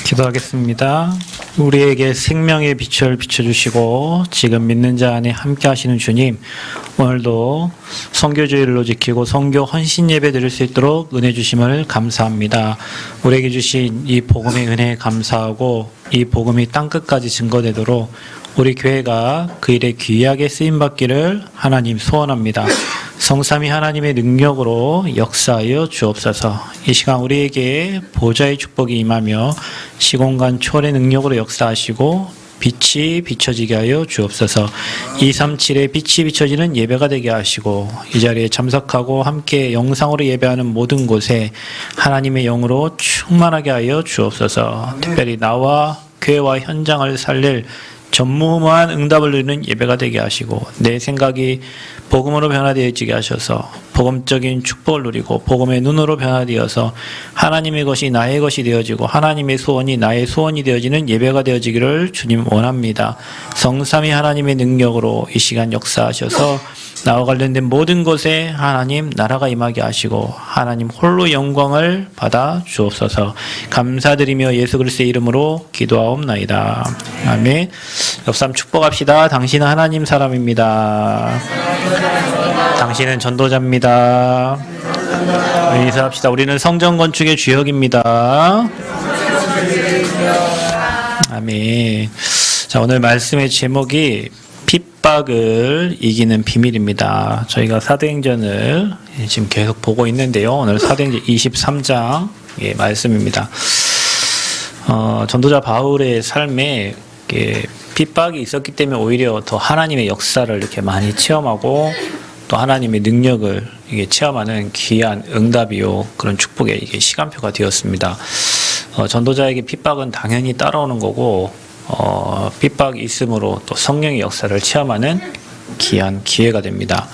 기도하겠습니다. 우리에게 생명의 빛을 비춰주시고 지금 믿는 자 안에 함께 하시는 주님, 오늘도 선교주일로 지키고 선교 헌신 예배 드릴 수 있도록 은혜 주심을 감사합니다. 우리에게 주신 이 복음의 은혜에 감사하고 이 복음이 땅끝까지 증거되도록 우리 교회가 그 일에 귀하게 쓰임받기를 하나님 소원합니다. 성삼위 하나님의 능력으로 역사하여 주옵소서. 이 시간 우리에게 보좌의 축복이 임하며 시공간 초월의 능력으로 역사하시고 빛이 비춰지게 하여 주옵소서. 237의 빛이 비춰지는 예배가 되게 하시고 이 자리에 참석하고 함께 영상으로 예배하는 모든 곳에 하나님의 영으로 충만하게 하여 주옵소서. 특별히 나와 교회와 현장을 살릴 전무후무한 응답을 누리는 예배가 되게 하시고 내 생각이 복음으로 변화되어지게 하셔서 복음적인 축복을 누리고 복음의 눈으로 변화되어서 하나님의 것이 나의 것이 되어지고 하나님의 소원이 나의 소원이 되어지는 예배가 되어지기를 주님 원합니다. 성삼위 하나님의 능력으로 이 시간 역사하셔서 나와 관련된 모든 것에 하나님 나라가 임하게 하시고 하나님 홀로 영광을 받아 주옵소서. 감사드리며 예수 그리스도의 이름으로 기도하옵나이다. 아멘. 옆사람 축복합시다. 당신은 하나님 사람입니다. 당신은 전도자입니다. 인사합시다. 우리는 성전 건축의 주역입니다. 아멘. 자, 오늘 말씀의 제목이 핍박을 이기는 비밀입니다. 저희가 사도행전을 지금 계속 보고 있는데요. 오늘 사도행전 23장 말씀입니다. 전도자 바울의 삶에 핍박이 있었기 때문에 오히려 더 하나님의 역사를 이렇게 많이 체험하고 또 하나님의 능력을 이게 체험하는 귀한 응답이요 그런 축복의 이게 시간표가 되었습니다. 전도자에게 핍박은 당연히 따라오는 거고 핍박이 있으므로 또 성령의 역사를 체험하는 귀한 기회가 됩니다.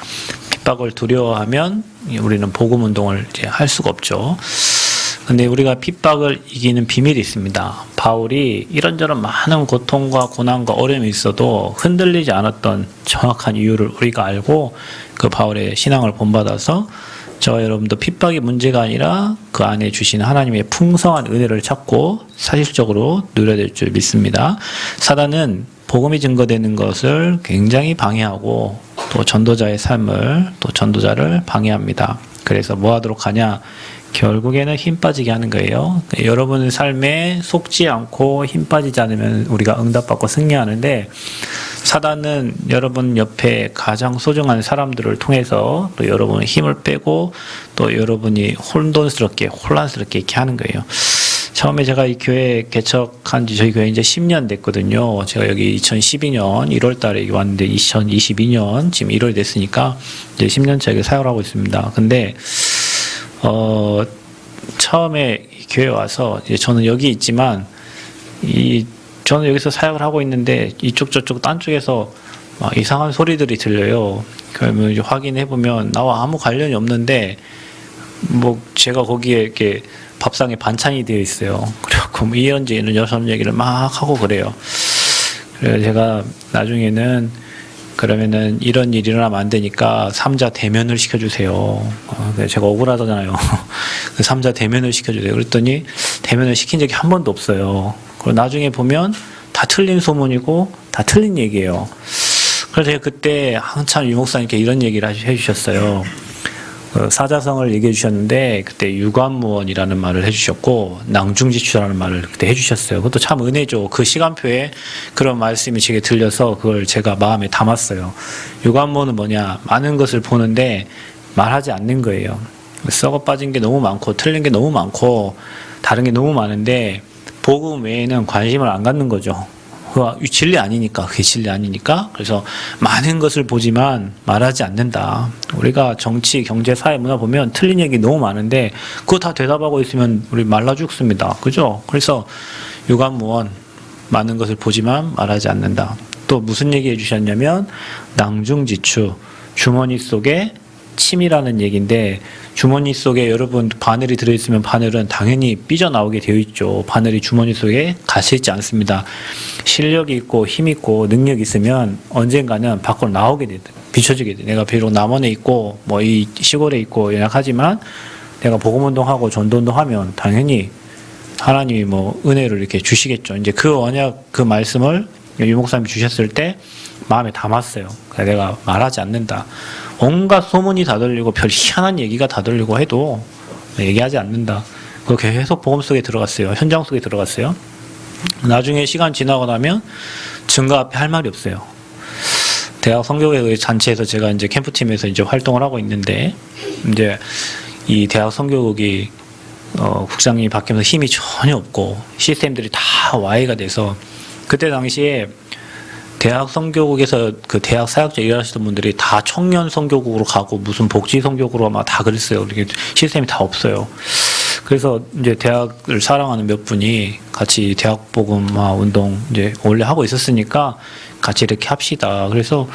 핍박을 두려워하면 우리는 복음 운동을 이제 할 수가 없죠. 근데 우리가 핍박을 이기는 비밀이 있습니다. 바울이 이런저런 많은 고통과 고난과 어려움이 있어도 흔들리지 않았던 정확한 이유를 우리가 알고 그 바울의 신앙을 본받아서 저와 여러분도 핍박이 문제가 아니라 그 안에 주신 하나님의 풍성한 은혜를 찾고 사실적으로 누려야 될 줄 믿습니다. 사단은 복음이 증거되는 것을 굉장히 방해하고 또 전도자의 삶을 또 전도자를 방해합니다. 그래서 뭐 하도록 하냐? 결국에는 힘 빠지게 하는 거예요. 여러분의 삶에 속지 않고 힘 빠지지 않으면 우리가 응답받고 승리하는데 사단은 여러분 옆에 가장 소중한 사람들을 통해서 또 여러분의 힘을 빼고 또 여러분이 혼돈스럽게 혼란스럽게 이렇게 하는 거예요. 처음에 제가 이 교회 개척한 지 저희 교회 이제 10년 됐거든요. 제가 여기 2012년 1월 달에 왔는데 2022년 지금 1월이 됐으니까 이제 10년째 여기 사역을 하고 있습니다. 근데 처음에 교회 와서 이제 저는 여기 있지만 저는 여기서 사역을 하고 있는데 이쪽 저쪽 딴 쪽에서 막 이상한 소리들이 들려요. 그러면 이제 확인해 보면 나와 아무 관련이 없는데 뭐 제가 거기에 이렇게 밥상에 반찬이 되어 있어요. 그래갖고 뭐 이런지 저런 얘기를 막 하고 그래요. 그래서 제가 나중에는 그러면은 이런 일이 일어나면 안 되니까 삼자 대면을 시켜주세요. 제가 억울하잖아요. 삼자 대면을 시켜주세요. 그랬더니 대면을 시킨 적이 한 번도 없어요. 그리고 나중에 보면 다 틀린 소문이고 다 틀린 얘기예요. 그래서 제가 그때 한참 유 목사님께 이런 얘기를 해주셨어요. 사자성을 얘기해 주셨는데 그때 유관무원이라는 말을 해주셨고 낭중지추라는 말을 그때 해주셨어요. 그것도 참 은혜죠. 그 시간표에 그런 말씀이 제게 들려서 그걸 제가 마음에 담았어요. 유관무원은 뭐냐? 많은 것을 보는데 말하지 않는 거예요. 썩어 빠진 게 너무 많고 틀린 게 너무 많고 다른 게 너무 많은데 복음 외에는 관심을 안 갖는 거죠. 그게 진리 아니니까. 그래서 많은 것을 보지만 말하지 않는다. 우리가 정치, 경제, 사회, 문화 보면 틀린 얘기 너무 많은데 그거 다 대답하고 있으면 우리 말라 죽습니다. 그죠? 그래서 유관무원 많은 것을 보지만 말하지 않는다. 또 무슨 얘기 해주셨냐면 낭중지추, 주머니 속에 침이라는 얘기인데 주머니 속에 여러분 바늘이 들어있으면 바늘은 당연히 삐져나오게 되어 있죠. 바늘이 주머니 속에 갇혀있지 않습니다. 실력이 있고 힘 있고 능력이 있으면 언젠가는 밖으로 나오게 돼. 비춰지게 돼. 내가 비록 남원에 있고 뭐 이 시골에 있고 연약하지만 내가 복음운동하고 전도운동하면 당연히 하나님이 뭐 은혜를 이렇게 주시겠죠. 이제 그 언약, 그 말씀을 유 목사님이 주셨을 때 마음에 담았어요. 그래서 내가 말하지 않는다. 온갖 소문이 다 들리고 별 희한한 얘기가 다 들리고 해도 얘기하지 않는다. 그거 계속 복음 속에 들어갔어요. 현장 속에 들어갔어요. 나중에 시간 지나고 나면 증거 앞에 할 말이 없어요. 대학 선교회 잔치에서 제가 이제 캠프팀에서 이제 활동을 하고 있는데, 이제 이 대학 선교국이 국장님이 바뀌면서 힘이 전혀 없고 시스템들이 다 와해가 돼서, 그때 당시에 대학 선교국에서 그 대학 사역자 일하시던 분들이 다 청년 선교국으로 가고 무슨 복지 선교국으로 막 다 그랬어요. 이렇게 시스템이 다 없어요. 그래서 이제 대학을 사랑하는 몇 분이 같이 대학 복음화 운동 이제 원래 하고 있었으니까 같이 이렇게 합시다. 그래서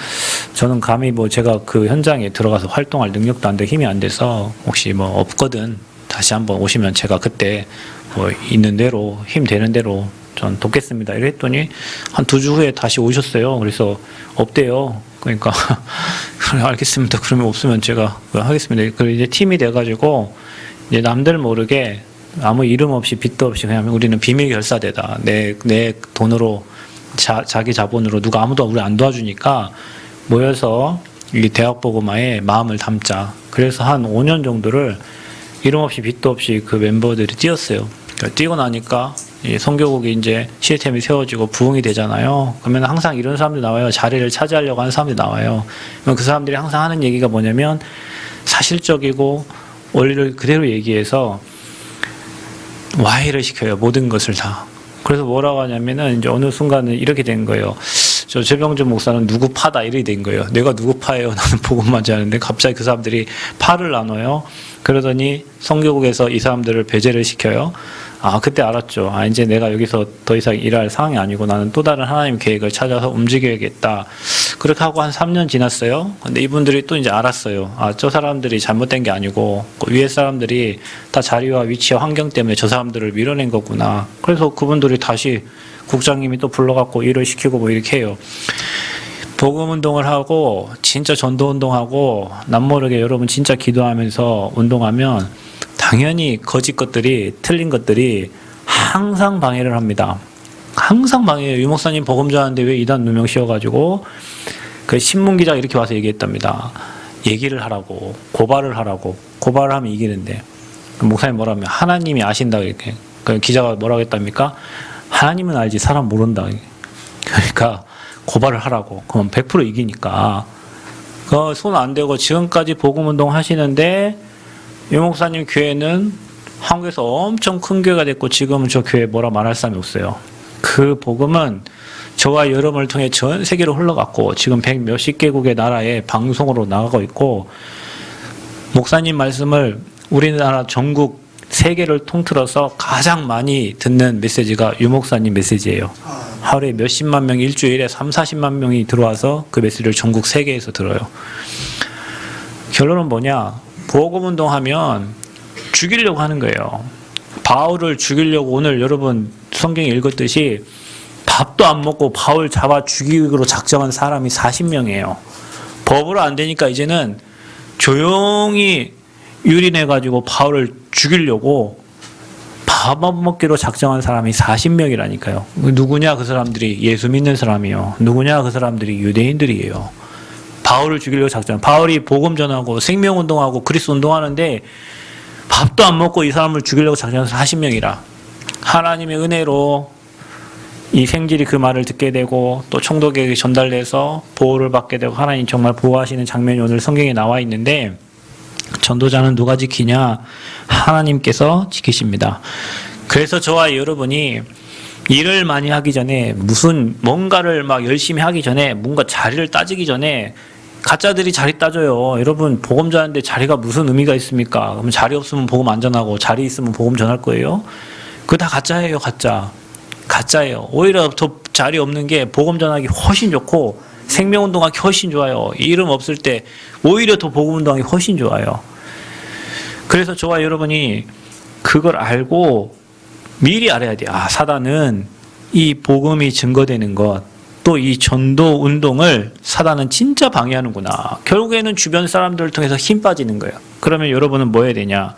저는 감히 뭐 제가 그 현장에 들어가서 활동할 능력도 안 되고 힘이 안 돼서 혹시 뭐 없거든 다시 한번 오시면 제가 그때 뭐 있는 대로 힘 되는 대로 전 돕겠습니다. 이랬더니 한 2주 후에 다시 오셨어요. 그래서 없대요. 그러니까 그래 알겠습니다. 그러면 없으면 제가 하겠습니다. 그리고 이제 팀이 돼가지고 이제 남들 모르게 아무 이름 없이 빚도 없이 그냥 우리는 비밀 결사대다. 내 돈으로 자기 자본으로 누가 아무도 우리 안 도와주니까 모여서 이 대학 복음화에 마음을 담자. 그래서 한 5년 정도를 이름 없이 빚도 없이 그 멤버들이 뛰었어요. 그러니까 뛰고 나니까 이 선교국이 이제 시스템이 세워지고 부흥이 되잖아요. 그러면 항상 이런 사람들이 나와요. 자리를 차지하려고 하는 사람들이 나와요. 그러면 그 사람들이 항상 하는 얘기가 뭐냐면 사실적이고 원리를 그대로 얘기해서 와해를 시켜요. 모든 것을 다. 그래서 뭐라고 하냐면은 이제 어느 순간은 이렇게 된 거예요. 저 최병준 목사는 누구 파다 이렇게 된 거예요. 내가 누구 파예요? 나는 복음만 하는데 갑자기 그 사람들이 파를 나눠요. 그러더니 선교국에서 이 사람들을 배제를 시켜요. 아 그때 알았죠. 아 이제 내가 여기서 더 이상 일할 상황이 아니고 나는 또 다른 하나님 계획을 찾아서 움직여야겠다. 그렇게 하고 한 3년 지났어요. 근데 이분들이 또 이제 알았어요. 아 저 사람들이 잘못된 게 아니고 그 위에 사람들이 다 자리와 위치와 환경 때문에 저 사람들을 밀어낸 거구나. 그래서 그분들이 다시 국장님이 또 불러갖고 일을 시키고 뭐 이렇게 해요. 복음 운동을 하고 진짜 전도 운동하고 남모르게 여러분 진짜 기도하면서 운동하면 당연히 거짓 것들이 틀린 것들이 항상 방해를 합니다. 항상 방해해요. 유 목사님 복음 전하는데 왜 이단 누명 씌워가지고 그 신문 기자가 이렇게 와서 얘기했답니다. 얘기를 하라고 고발을 하라고 고발을 하면 이기는데 그 목사님 뭐라면 하나님이 아신다 이렇게 그 기자가 뭐라고 했답니까? 하나님은 알지 사람 모른다. 그러니까 고발을 하라고. 그럼 100% 이기니까. 손 안 대고 지금까지 복음운동 하시는데 유 목사님 교회는 한국에서 엄청 큰 교회가 됐고 지금은 저 교회에 뭐라 말할 사람이 없어요. 그 복음은 저와 여러분을 통해 전 세계로 흘러갔고 지금 100 몇십 개국의 나라에 방송으로 나가고 있고 목사님 말씀을 우리나라 전국 세계를 통틀어서 가장 많이 듣는 메시지가 유 목사님 메시지예요. 하루에 몇십만 명, 일주일에 3, 40만 명이 들어와서 그 메시지를 전국 세계에서 들어요. 결론은 뭐냐? 복음운동하면 죽이려고 하는 거예요. 바울을 죽이려고 오늘 여러분 성경에 읽었듯이 밥도 안 먹고 바울 잡아 죽이기로 작정한 사람이 40명이에요. 법으로 안 되니까 이제는 조용히 유린해가지고 바울을 죽이려고 밥 안 먹기로 작정한 사람이 40명이라니까요. 누구냐 그 사람들이 예수 믿는 사람이요. 누구냐 그 사람들이 유대인들이에요. 바울을 죽이려고 작정. 바울이 복음 전하고 생명운동하고 그리스도 운동하는데 밥도 안 먹고 이 사람을 죽이려고 작정한 40명이라. 하나님의 은혜로 이 생질이 그 말을 듣게 되고 또 총독에게 전달돼서 보호를 받게 되고 하나님 정말 보호하시는 장면이 오늘 성경에 나와 있는데 전도자는 누가 지키냐? 하나님께서 지키십니다. 그래서 저와 여러분이 일을 많이 하기 전에 무슨 뭔가를 막 열심히 하기 전에 뭔가 자리를 따지기 전에 가짜들이 자리 따져요. 여러분 복음 전하는데 자리가 무슨 의미가 있습니까? 그럼 자리 없으면 복음 안 전하고 자리 있으면 복음 전할 거예요? 그거 다 가짜예요. 가짜예요. 오히려 더 자리 없는 게 복음 전하기 훨씬 좋고 생명운동하기 훨씬 좋아요. 이름 없을 때 오히려 더 복음운동하기 훨씬 좋아요. 그래서 저와 여러분이 그걸 알고 미리 알아야 돼요. 아, 사단은 이 복음이 증거되는 것, 또 이 전도 운동을 사단은 진짜 방해하는구나. 결국에는 주변 사람들을 통해서 힘 빠지는 거예요. 그러면 여러분은 뭐 해야 되냐?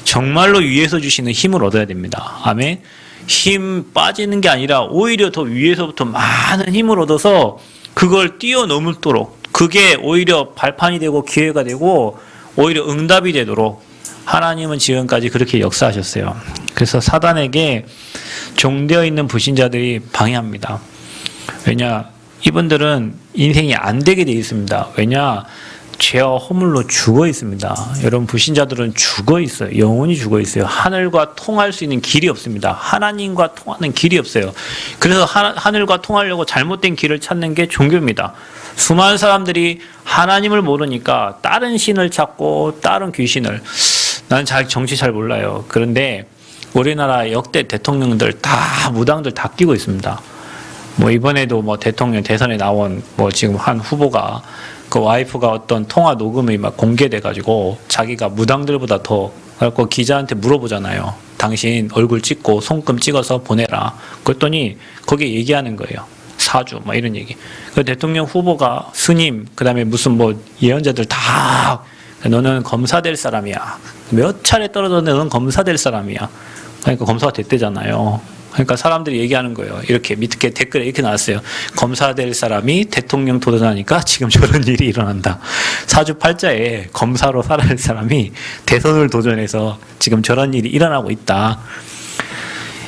정말로 위에서 주시는 힘을 얻어야 됩니다. 아멘. 힘 빠지는 게 아니라 오히려 더 위에서부터 많은 힘을 얻어서 그걸 뛰어넘도록, 그게 오히려 발판이 되고 기회가 되고 오히려 응답이 되도록 하나님은 지금까지 그렇게 역사하셨어요. 그래서 사단에게 종되어 있는 불신자들이 방해합니다. 왜냐? 이분들은 인생이 안 되게 되어 있습니다. 왜냐? 죄와 허물로 죽어 있습니다. 여러분, 불신자들은 죽어 있어요. 영원히 죽어 있어요. 하늘과 통할 수 있는 길이 없습니다. 하나님과 통하는 길이 없어요. 그래서 하늘과 통하려고 잘못된 길을 찾는 게 종교입니다. 수많은 사람들이 하나님을 모르니까 다른 신을 찾고 다른 귀신을, 나는 정치 잘 몰라요. 그런데 우리나라 역대 대통령들 다 무당들 다 끼고 있습니다. 뭐 이번에도 뭐 대통령 대선에 나온 뭐 지금 한 후보가 그 와이프가 어떤 통화 녹음이 막 공개돼 가지고 자기가 무당들보다 더, 그래서 기자한테 물어보잖아요. 당신 얼굴 찍고 손금 찍어서 보내라. 그랬더니 거기에 얘기하는 거예요. 사주 막 이런 얘기. 그 대통령 후보가 스님, 그다음에 무슨 뭐 예언자들 다 너는 검사 될 사람이야. 몇 차례 떨어졌는데 너는 검사 될 사람이야. 그러니까 검사가 됐대잖아요. 그러니까 사람들이 얘기하는 거예요. 이렇게 밑에 댓글에 이렇게 나왔어요. 검사 될 사람이 대통령 도전하니까 지금 저런 일이 일어난다. 사주팔자에 검사로 살아야 할 사람이 대선을 도전해서 지금 저런 일이 일어나고 있다.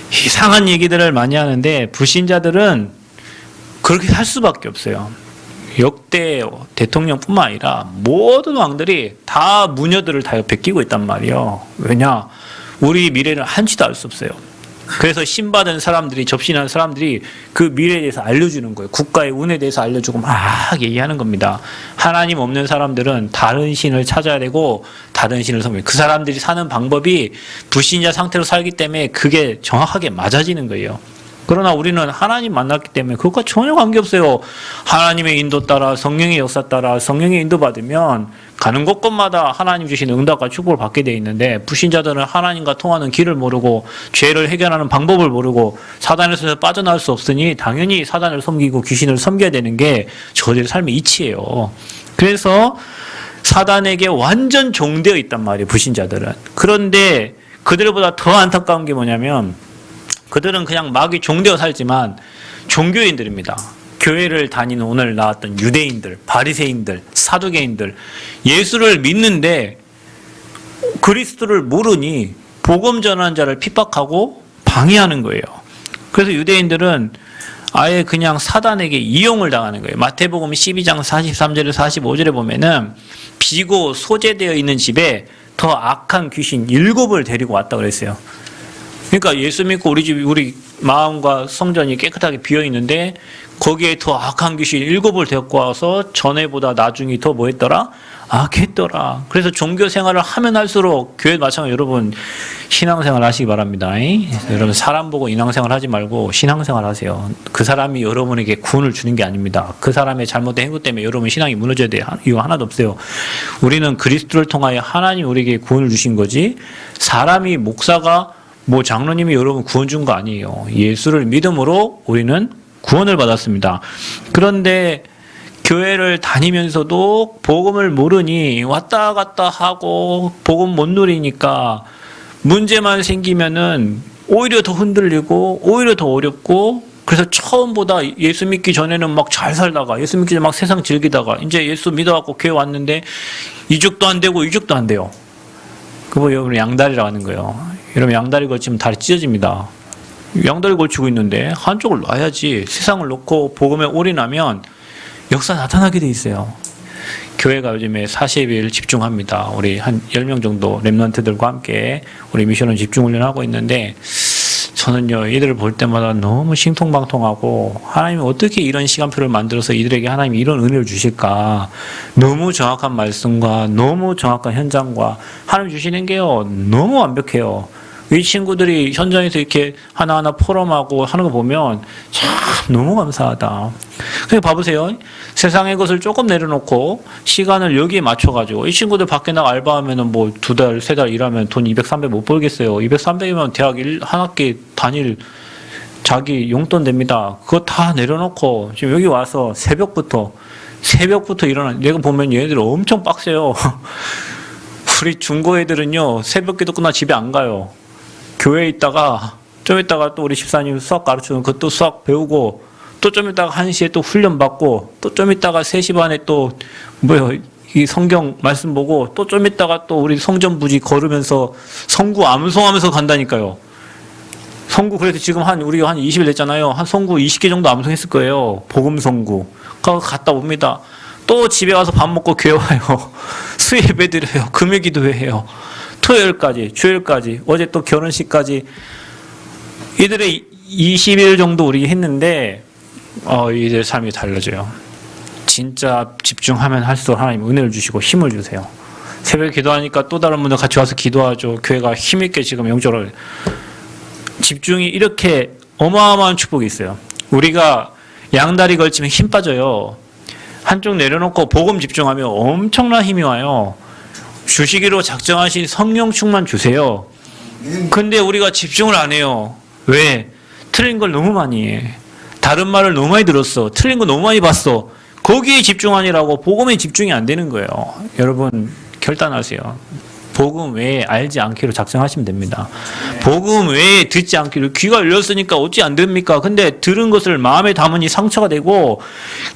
이상한 얘기들을 많이 하는데 불신자들은 그렇게 살 수밖에 없어요. 역대 대통령뿐만 아니라 모든 왕들이 다 무녀들을 다 옆에 끼고 있단 말이에요. 왜냐? 우리 미래를 한치도 알 수 없어요. 그래서 신받은 사람들이, 접신하는 사람들이 그 미래에 대해서 알려주는 거예요. 국가의 운에 대해서 알려주고 막 얘기하는 겁니다. 하나님 없는 사람들은 다른 신을 찾아야 되고 다른 신을 섬겨요. 그 사람들이 사는 방법이 불신자 상태로 살기 때문에 그게 정확하게 맞아지는 거예요. 그러나 우리는 하나님 만났기 때문에 그것과 전혀 관계없어요. 하나님의 인도 따라, 성령의 역사 따라, 성령의 인도 받으면 가는 곳곳마다 하나님 주신 응답과 축복을 받게 되어 있는데, 불신자들은 하나님과 통하는 길을 모르고 죄를 해결하는 방법을 모르고 사단에서 빠져나올 수 없으니 당연히 사단을 섬기고 귀신을 섬겨야 되는 게 저들의 삶의 이치예요. 그래서 사단에게 완전 종되어 있단 말이에요, 불신자들은. 그런데 그들보다 더 안타까운 게 뭐냐면 그들은 그냥 마귀 종되어 살지만 종교인들입니다. 교회를 다니는 오늘 나왔던 유대인들, 바리새인들, 사두개인들, 예수를 믿는데 그리스도를 모르니 복음 전하는 자를 핍박하고 방해하는 거예요. 그래서 유대인들은 아예 그냥 사단에게 이용을 당하는 거예요. 마태복음 12장 43절에서 45절에 보면은 비고 소재되어 있는 집에 더 악한 귀신 7을 데리고 왔다 그랬어요. 그러니까 예수 믿고 우리 집, 우리 마음과 성전이 깨끗하게 비어 있는데 거기에 더 악한 귀신 7을 데리고 와서 전에보다 나중에 더 뭐 했더라? 악했더라. 그래서 종교 생활을 하면 할수록 교회 마찬가지로 여러분 신앙생활 하시기 바랍니다. 여러분 사람 보고 인앙생활 하지 말고 신앙생활 하세요. 그 사람이 여러분에게 구원을 주는 게 아닙니다. 그 사람의 잘못된 행동 때문에 여러분 신앙이 무너져야 될 이유가 하나도 없어요. 우리는 그리스도를 통하여 하나님 우리에게 구원을 주신 거지, 사람이 목사가 뭐 장로님이 여러분 구원 준 거 아니에요. 예수를 믿음으로 우리는 구원을 받았습니다. 그런데 교회를 다니면서도 복음을 모르니 왔다 갔다 하고 복음 못 누리니까 문제만 생기면은 오히려 더 흔들리고 오히려 더 어렵고, 그래서 처음보다 예수 믿기 전에는 막 잘 살다가 예수 믿기 전에 막 세상 즐기다가 이제 예수 믿어갖고 교회 왔는데 이죽도 안 되고 이죽도 안 돼요. 그거 여러분 양다리라고 하는 거예요. 여러분 양다리 걸치면 다리 찢어집니다. 양다리 걸치고 있는데 한쪽을 놔야지. 세상을 놓고 복음에 올인하면 역사 나타나게 돼 있어요. 교회가 요즘에 40일 집중합니다. 우리 한 10명 정도 렘넌트들과 함께 우리 미션을 집중훈련하고 있는데, 저는요 이들을 볼 때마다 너무 신통방통하고 하나님이 어떻게 이런 시간표를 만들어서 이들에게 하나님이 이런 은혜를 주실까, 너무 정확한 말씀과 너무 정확한 현장과 하나님 주시는 게요 너무 완벽해요. 이 친구들이 현장에서 이렇게 하나하나 포럼하고 하는 거 보면 참 너무 감사하다. 그냥 봐보세요. 세상의 것을 조금 내려놓고 시간을 여기에 맞춰가지고, 이 친구들 밖에 나가 알바하면은 뭐 2달, 3달 일하면 돈 200, 300 못 벌겠어요. 200, 300이면 대학 한 학기 단일 자기 용돈 됩니다. 그거 다 내려놓고 지금 여기 와서 새벽부터 일어나, 내가 보면 얘네들 엄청 빡세요. 우리 중고 애들은요, 새벽기도 끝나 집에 안 가요. 교회에 있다가 좀 있다가 또 우리 집사님 수학 가르치는 그것도 수학 배우고, 또 좀 있다가 1시에 또 훈련 받고, 또 좀 있다가 3시 반에 또 이 성경 말씀 보고, 또 좀 있다가 또 우리 성전부지 걸으면서 성구 암송하면서 간다니까요. 성구 그래서 지금 우리가 한 20일 됐잖아요. 한 성구 20개 정도 암송했을 거예요. 복음 성구. 갔다 옵니다. 또 집에 와서 밥 먹고 교회 와요. 수요 예배 드려요. 금요 기도회해요. 토요일까지, 주일까지, 어제 또 결혼식까지. 이들의 20일 정도 우리 했는데, 이들 삶이 달라져요. 진짜 집중하면 할수록 하나님 은혜를 주시고 힘을 주세요. 새벽에 기도하니까 또 다른 분들 같이 와서 기도하죠. 교회가 힘있게 지금 영적으로 집중이 이렇게 어마어마한 축복이 있어요. 우리가 양다리 걸치면 힘 빠져요. 한쪽 내려놓고 복음 집중하면 엄청난 힘이 와요. 주시기로 작정하신 성령 충만 주세요. 근데 우리가 집중을 안 해요. 왜? 틀린 걸 너무 많이 해. 다른 말을 너무 많이 들었어. 틀린 거 너무 많이 봤어. 거기에 집중하니라고 복음에 집중이 안 되는 거예요. 여러분 결단하세요. 복음 외에 알지 않기로 작정하시면 됩니다. 복음 외에 듣지 않기로. 귀가 열렸으니까 어찌 안 됩니까? 근데 들은 것을 마음에 담으니 상처가 되고,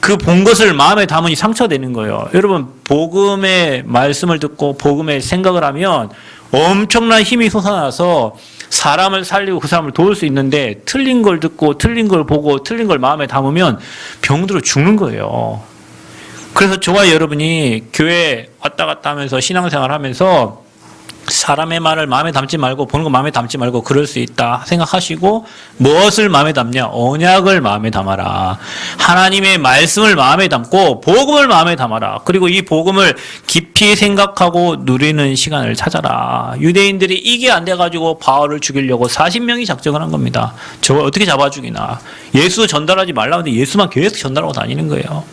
그 본 것을 마음에 담으니 상처가 되는 거예요. 여러분 복음의 말씀을 듣고 복음의 생각을 하면 엄청난 힘이 솟아나서 사람을 살리고 그 사람을 도울 수 있는데, 틀린 걸 듣고 틀린 걸 보고 틀린 걸 마음에 담으면 병들어 죽는 거예요. 그래서 저와 여러분이 교회 왔다 갔다 하면서 신앙생활 하면서 사람의 말을 마음에 담지 말고, 보는 거 마음에 담지 말고, 그럴 수 있다 생각하시고, 무엇을 마음에 담냐? 언약을 마음에 담아라. 하나님의 말씀을 마음에 담고 복음을 마음에 담아라. 그리고 이 복음을 깊이 생각하고 누리는 시간을 찾아라. 유대인들이 이게 안 돼가지고 바울을 죽이려고 40명이 작정을 한 겁니다. 저걸 어떻게 잡아 죽이나. 예수 전달하지 말라는데 예수만 계속 전달하고 다니는 거예요.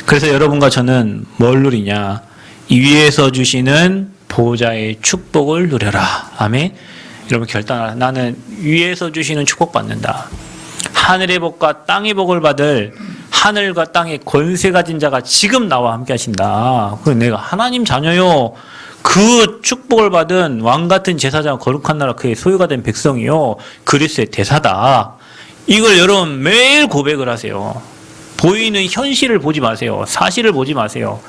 그래서 여러분과 저는 뭘 누리냐? 이 위에서 주시는 보호자의 축복을 누려라. 아멘. 여러분 결단하라. 나는 위에서 주시는 축복 받는다. 하늘의 복과 땅의 복을 받을 하늘과 땅의 권세 가진 자가 지금 나와 함께 하신다. 그래서 내가 하나님 자녀요. 그 축복을 받은 왕 같은 제사장, 거룩한 나라 그의 소유가 된 백성이요. 그리스도의 대사다. 이걸 여러분 매일 고백을 하세요. 보이는 현실을 보지 마세요. 사실을 보지 마세요.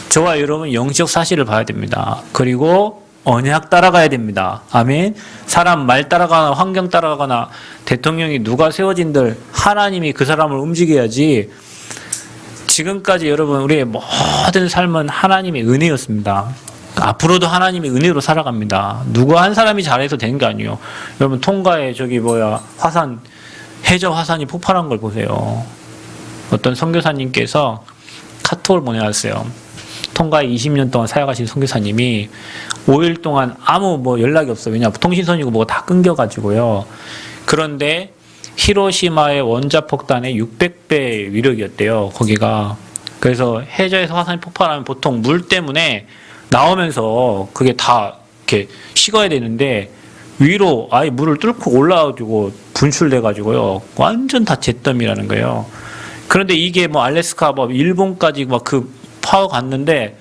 저와 여러분 영적 사실을 봐야 됩니다. 그리고 언약 따라가야 됩니다. 아멘. 사람 말 따라가거나 환경 따라가거나 대통령이 누가 세워진들 하나님이 그 사람을 움직여야지. 지금까지 여러분 우리의 모든 삶은 하나님의 은혜였습니다. 앞으로도 하나님의 은혜로 살아갑니다. 누구 한 사람이 잘해서 되는 게 아니에요. 여러분 통가에 화산, 해저 화산이 폭발한 걸 보세요. 어떤 선교사님께서 카톡을 보내왔어요. 통가에 20년 동안 사역하신 선교사님이 5일 동안 아무 연락이 없어요. 왜냐하면 통신선이고 뭐가 다 끊겨가지고요. 그런데 히로시마의 원자폭탄의 600배 위력이었대요. 거기가. 그래서 해저에서 화산이 폭발하면 보통 물 때문에 나오면서 그게 다 이렇게 식어야 되는데 위로 아예 물을 뚫고 올라가지고 분출돼가지고요. 완전 다 잿더미라는 거예요. 그런데 이게 알래스카 일본까지 그 파워 갔는데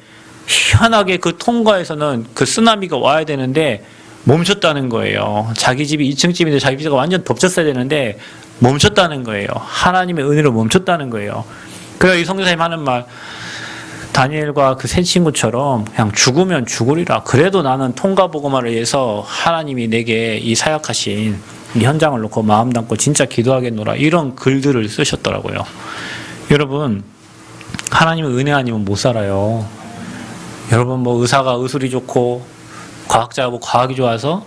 희한하게 그 통가에서는 그 쓰나미가 와야 되는데 멈췄다는 거예요. 자기 집이 2층 집인데 자기 집이 완전 덮쳤어야 되는데 멈췄다는 거예요. 하나님의 은혜로 멈췄다는 거예요. 그래서 이 선교사님 하는 말, 다니엘과 그 세 친구처럼 그냥 죽으면 죽으리라. 그래도 나는 통가 복음화를 위해서 하나님이 내게 이 사역하신 이 현장을 놓고 마음 담고 진짜 기도하겠노라. 이런 글들을 쓰셨더라고요. 여러분 하나님의 은혜 아니면 못 살아요. 여러분 의사가 의술이 좋고 과학자가 과학이 좋아서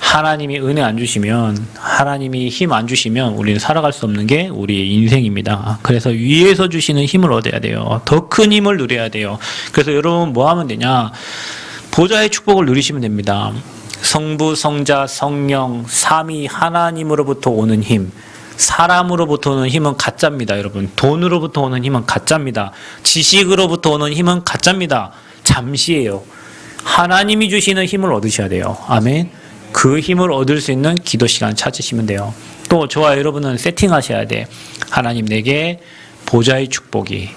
하나님이 은혜 안 주시면, 하나님이 힘 안 주시면 우리는 살아갈 수 없는 게 우리의 인생입니다. 그래서 위에서 주시는 힘을 얻어야 돼요. 더 큰 힘을 누려야 돼요. 그래서 여러분 뭐 하면 되냐? 보좌의 축복을 누리시면 됩니다. 성부, 성자, 성령, 삼위 하나님으로부터 오는 힘. 사람으로부터 오는 힘은 가짜입니다, 여러분. 돈으로부터 오는 힘은 가짜입니다. 지식으로부터 오는 힘은 가짜입니다. 잠시예요. 하나님이 주시는 힘을 얻으셔야 돼요. 아멘. 그 힘을 얻을 수 있는 기도 시간 찾으시면 돼요. 또 저와 여러분은 세팅하셔야 돼. 하나님 내게 보좌의 축복이,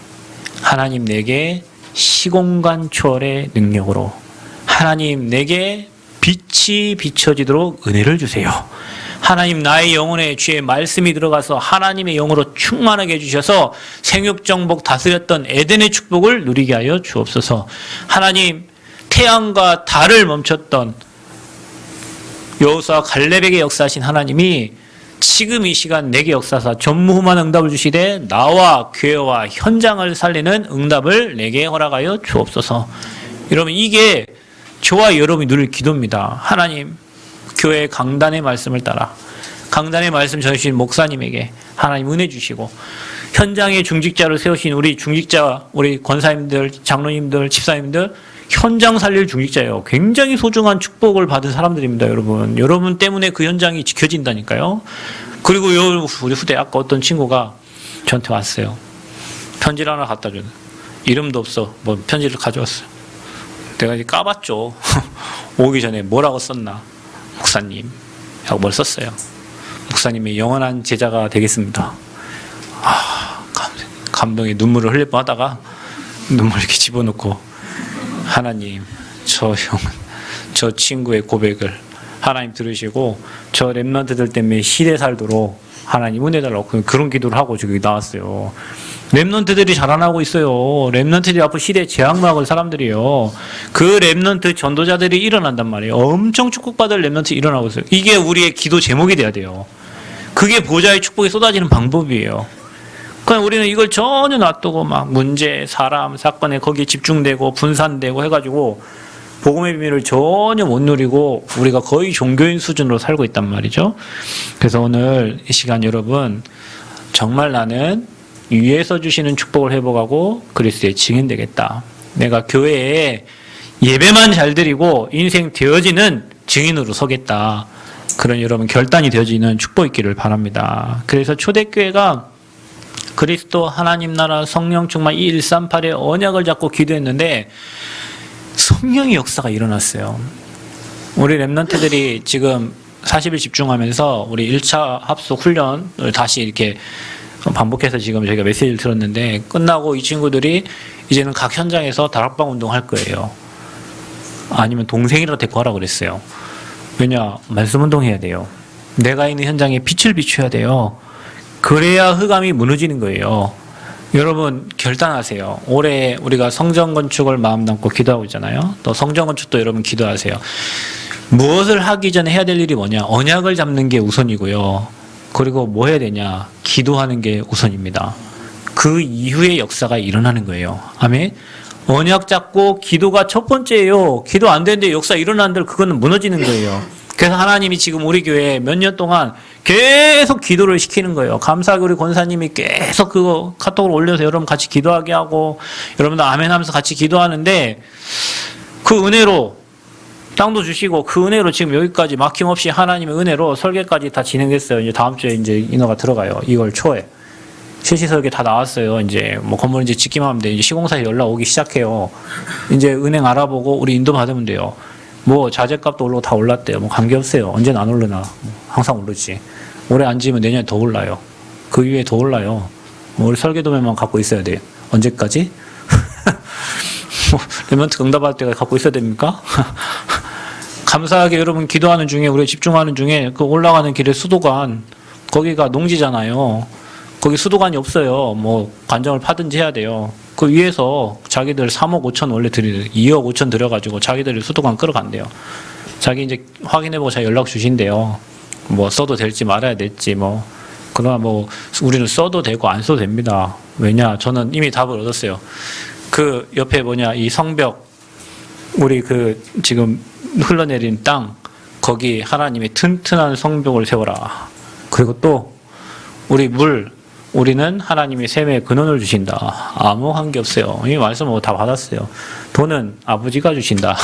하나님 내게 시공간 초월의 능력으로, 하나님 내게 빛이 비춰지도록 은혜를 주세요. 하나님 나의 영혼에 주의 말씀이 들어가서 하나님의 영으로 충만하게 해주셔서 생육정복 다스렸던 에덴의 축복을 누리게 하여 주옵소서. 하나님 태양과 달을 멈췄던 여호수아 갈렙에게 역사하신 하나님이 지금 이 시간 내게 역사하사 전무후무한 응답을 주시되 나와 교회와 현장을 살리는 응답을 내게 허락하여 주옵소서. 여러분 이게 저와 여러분이 누릴 기도입니다. 하나님 교회 강단의 말씀을 따라 강단의 말씀 전해주신 목사님에게 하나님 은혜 주시고 현장의 중직자로 세우신 우리 중직자 우리 권사님들 장로님들 집사님들 현장 살릴 중직자예요. 굉장히 소중한 축복을 받은 사람들입니다. 여러분 때문에 그 현장이 지켜진다니까요. 그리고 우리 후대 아까 어떤 친구가 저한테 왔어요. 편지를 하나 갖다 줘요. 이름도 없어. 뭐 편지를 가져왔어요. 내가 이제 까봤죠. 오기 전에 뭐라고 썼나. 목사님 하고 뭘 썼어요. 목사님의 영원한 제자가 되겠습니다. 감동에 눈물을 흘릴 뻔하다가 눈물 이렇게 집어넣고 하나님 저 친구의 고백을 하나님 들으시고 저 랩런트들 때문에 시대 살도록 하나님 은혜 달라고 그런 기도를 하고 저기 나왔어요. 랩런트들이 자라나고 있어요. 랩런트들이 앞으로 시대에 재앙막을 사람들이에요. 그 랩런트 전도자들이 일어난단 말이에요. 엄청 축복받을 랩런트 일어나고 있어요. 이게 우리의 기도 제목이 돼야 돼요. 그게 보좌의 축복이 쏟아지는 방법이에요. 그냥 우리는 이걸 전혀 놔두고 막 문제, 사람, 사건에 거기에 집중되고 분산되고 해가지고 복음의 비밀을 전혀 못 누리고 우리가 거의 종교인 수준으로 살고 있단 말이죠. 그래서 오늘 이 시간 여러분 정말 나는 위에서 주시는 축복을 회복하고 그리스도의 증인 되겠다. 내가 교회에 예배만 잘 드리고 인생 되어지는 증인으로 서겠다. 그런 여러분 결단이 되어지는 축복 있기를 바랍니다. 그래서 초대교회가 그리스도 하나님 나라 성령 충만 이 138의 언약을 잡고 기도했는데 성령의 역사가 일어났어요. 우리 랩런트들이 지금 40일 집중하면서 우리 1차 합숙 훈련을 다시 이렇게 반복해서 지금 저희가 메시지를 들었는데 끝나고 이 친구들이 이제는 각 현장에서 다락방 운동할 거예요. 아니면 동생이라도 데리고 하라고 그랬어요. 왜냐? 말씀 운동해야 돼요. 내가 있는 현장에 빛을 비춰야 돼요. 그래야 흑암이 무너지는 거예요. 여러분 결단하세요. 올해 우리가 성전 건축을 마음 담고 기도하고 있잖아요. 또 성전 건축도 여러분 기도하세요. 무엇을 하기 전에 해야 될 일이 뭐냐? 언약을 잡는 게 우선이고요. 그리고 뭐 해야 되냐? 기도하는 게 우선입니다. 그 이후에 역사가 일어나는 거예요. 아멘. 언약 잡고 기도가 첫 번째예요. 기도 안 되는데 역사 일어난들 그거는 무너지는 거예요. 그래서 하나님이 지금 우리 교회에 몇 년 동안 계속 기도를 시키는 거예요. 감사하게 우리 권사님이 계속 그거 카톡을 올려서 여러분 같이 기도하게 하고 여러분들 아멘 하면서 같이 기도하는데 그 은혜로 땅도 주시고 그 은혜로 지금 여기까지 막힘없이 하나님의 은혜로 설계까지 다 진행됐어요. 이제 다음 주에 이제 인허가 들어가요. 2월 초에. 실시 설계 다 나왔어요. 이제 뭐 건물 이제 짓기만 하면 돼. 이제 시공사에 연락 오기 시작해요. 이제 은행 알아보고 우리 인도 받으면 돼요. 뭐 자재값도 올라고 다 올랐대요. 뭐 관계없어요. 언제는 안 오르나. 항상 오르지. 올해 안 지으면 내년에 더 올라요. 그 위에 더 올라요. 뭐 우리 설계도면만 갖고 있어야 돼요. 언제까지? 뭐 랩런트 응답할 때가 갖고 있어야 됩니까? 감사하게 여러분 기도하는 중에 우리 집중하는 중에 그 올라가는 길에 수도관 거기가 농지잖아요. 거기 수도관이 없어요. 뭐 관정을 파든지 해야 돼요. 그 위에서 자기들 3억 5천 원래 2억 5천 들여가지고 자기들이 수도관 끌어간대요. 자기 이제 확인해보고 자기 연락 주신대요. 뭐 써도 될지 말아야 될지 뭐. 그러나 뭐 우리는 써도 되고 안 써도 됩니다. 왜냐? 저는 이미 답을 얻었어요. 그 옆에 뭐냐 이 성벽 우리 그 지금 흘러내린 땅 거기 하나님의 튼튼한 성벽을 세워라. 그리고 또 우리 우리는 하나님의 샘의 근원을 주신다. 아무 한게 없어요. 이 말씀 뭐 다 받았어요. 돈은 아버지가 주신다.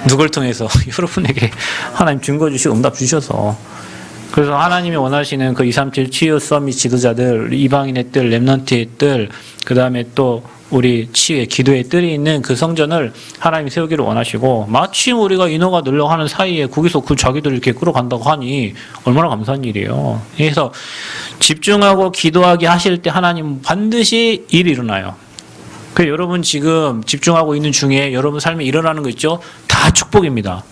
누굴 통해서 여러분에게 하나님 증거 주시고 응답 주셔서. 그래서 하나님이 원하시는 그 237 치유 서밋 지도자들, 이방인의 뜰, 렘넌트의 뜰, 그 다음에 또 우리 치유의 기도의 뜰이 있는 그 성전을 하나님이 세우기를 원하시고 마침 우리가 인허가 늘려고 하는 사이에 거기서 그 자기들을 이렇게 끌어간다고 하니 얼마나 감사한 일이에요. 그래서 집중하고 기도하게 하실 때 하나님 반드시 일이 일어나요. 그래서 여러분 지금 집중하고 있는 중에 여러분 삶에 일어나는 거 있죠? 다 축복입니다.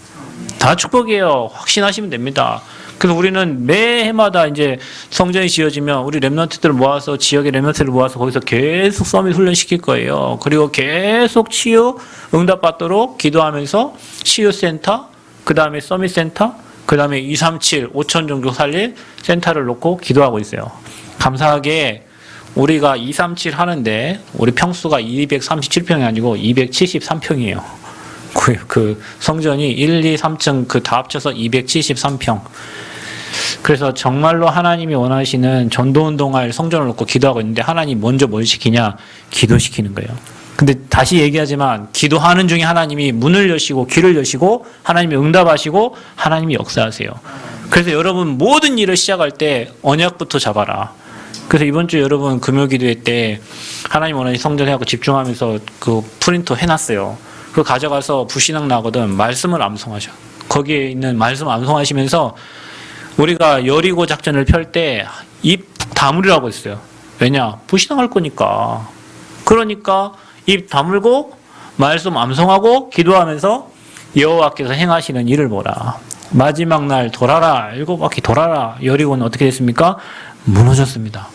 다 축복이에요. 확신하시면 됩니다. 그래서 우리는 매해마다 이제 성전이 지어지면 우리 랩런트들을 모아서 지역의 랩런트를 모아서 거기서 계속 서밋 훈련 시킬 거예요. 그리고 계속 치유 응답받도록 기도하면서 치유센터, 그 다음에 서밋 센터, 그 다음에 237, 5천 정도 살릴 센터를 놓고 기도하고 있어요. 감사하게 우리가 237 하는데 우리 평수가 237평이 아니고 273평이에요. 그 성전이 1, 2, 3층 그 다 합쳐서 273평. 그래서 정말로 하나님이 원하시는 전도운동할 성전을 놓고 기도하고 있는데 하나님 먼저 뭘 시키냐? 기도시키는 거예요. 근데 다시 얘기하지만 기도하는 중에 하나님이 문을 여시고 길을 여시고 하나님이 응답하시고 하나님이 역사하세요. 그래서 여러분 모든 일을 시작할 때 언약부터 잡아라. 그래서 이번 주 여러분 금요기도회 때 하나님 원하시는 성전 해갖고 집중하면서 그 프린터 해놨어요. 그거 가져가서 부신앙 나거든 말씀을 암송하셔. 거기에 있는 말씀 암송하시면서 우리가 여리고 작전을 펼 때 입 다물으라고 했어요. 왜냐? 부신앙할 거니까. 그러니까 입 다물고 말씀 암송하고 기도하면서 여호와께서 행하시는 일을 보라. 마지막 날 돌아라. 7바퀴 돌아라. 여리고는 어떻게 됐습니까? 무너졌습니다.